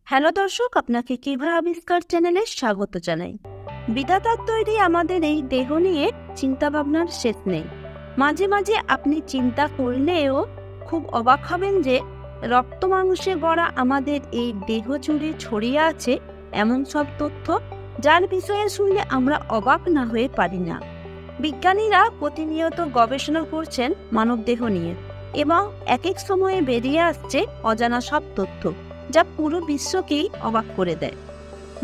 Hello দর্শক, আপনাকে কিভাবে আবিষ্কার চ্যানেলে স্বাগত জানাই। বিধাতার তৈরি আমাদের এই দেহ নিয়ে চিন্তা ভাবনার শেষ নেই। মাঝে মাঝে আপনি চিন্তা করলেও খুব অবাক হবেন যে রক্ত মাংসে গড়া আমাদের এই দেহ জুড়ে ছড়িয়ে আছে এমন সব তথ্য, যার বিষয়ে শুনলে আমরা অবাক না হয়ে পারি না। বিজ্ঞানীরা প্রতিনিয়ত গবেষণা করছেন মানব দেহ নিয়ে, এবং এক এক সময়ে বেরিয়ে আসছে অজানা সব তথ্য, যা পুরো বিশ্বকেই অবাক করে দেয়।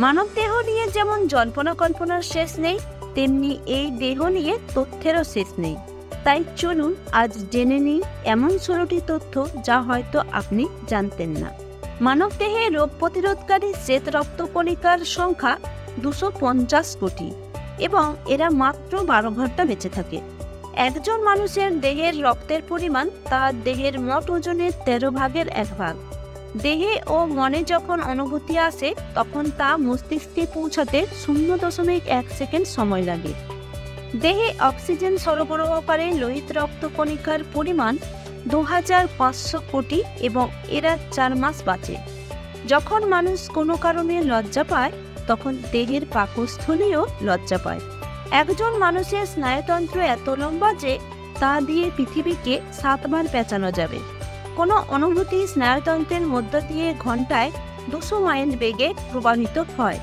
মানব দেহ নিয়ে যেমন জল্পনা কল্পনার শেষ নেই, তেমনি এই দেহ নিয়ে তথ্যেরও শেষ নেই। তাই চলুন আজ জেনে নিই এমন 16টি তথ্য যা হয়তো আপনি জানতেন না। মানব দেহে রোগ প্রতিরোধকারী শ্বেত রক্তকণিকার সংখ্যা 250 কোটি, এবং এরা মাত্র 12 ঘন্টা বেঁচে থাকে। একজন মানুষের দেহের রক্তের পরিমাণ তার দেহের মোট ওজনের 13 ভাগের 1 ভাগ। দেহে ও মনে যখন অনুভূতি আসে তখন তা মস্তিষ্কে পৌঁছাতে 0.1 সেকেন্ড সময় লাগে। দেহে অক্সিজেন সরবরাহকারী লোহিত রক্তকণিকার পরিমাণ 2500 কোটি, এবং এরা 4 মাস বাঁচে। যখন মানুষ কোনো কারণে লজ্জা পায় তখন দেহের পাকস্থলীও লজ্জা পায়। একজন মানুষের স্নায়ুতন্ত্র এত লম্বা যে তা দিয়ে পৃথিবীকে 7 বার পেঁচানো যাবে। কোনো অনুভূতি স্নায়ুতন্ত্রের মধ্য দিয়ে ঘন্টায় 200 মাইল বেগে প্রবাহিত হয়।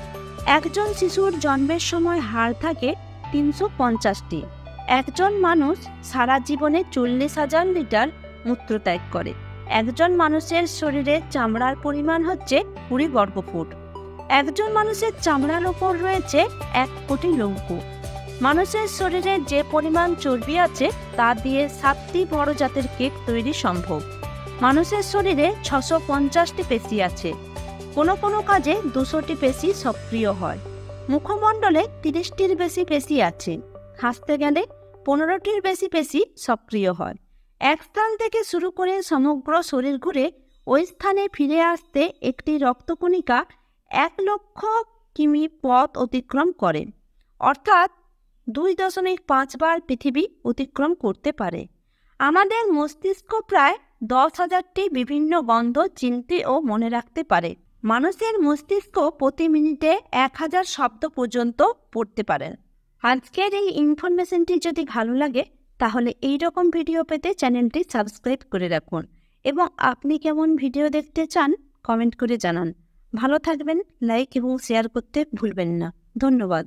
একজন শিশুর জন্মের সময় হাড় থাকে 350টি। একজন মানুষ সারা জীবনে 40,000 লিটার মূত্রত্যাগ করে। একজন মানুষের শরীরে চামড়ার পরিমাণ হচ্ছে 20 বর্গফুট। একজন মানুষের চামড়ার ওপর রয়েছে 1 কোটি লৌহ। মানুষের শরীরে যে পরিমাণ চর্বি আছে তা দিয়ে 7টি বড় জাতের কেক তৈরি সম্ভব। মানুষের শরীরে 650টি পেশি আছে। কোনো কোনো কাজে 200টি পেশি সক্রিয় হয়। মুখমণ্ডলে 30টির বেশি পেশি আছে। হাসতে গেলে 15টির বেশি পেশি সক্রিয় হয়। এক স্থান থেকে শুরু করে সমগ্র শরীর ঘুরে ওই স্থানে ফিরে আসতে একটি রক্তকণিকা 1 লক্ষ কিমি পথ অতিক্রম করে, অর্থাৎ 2.5 বার পৃথিবী অতিক্রম করতে পারে। আমাদের মস্তিষ্ক প্রায় 10,000টি বিভিন্ন গন্ধ চিনতে ও মনে রাখতে পারে। মানুষের মস্তিষ্ক প্রতি মিনিটে 1000 শব্দ পর্যন্ত পড়তে পারে। আজকের এই ইনফরমেশনটি যদি ভালো লাগে তাহলে এই রকম ভিডিও পেতে চ্যানেলটি সাবস্ক্রাইব করে রাখুন, এবং আপনি কেমন ভিডিও দেখতে চান কমেন্ট করে জানান। ভালো থাকবেন, লাইক এবং শেয়ার করতে ভুলবেন না। ধন্যবাদ।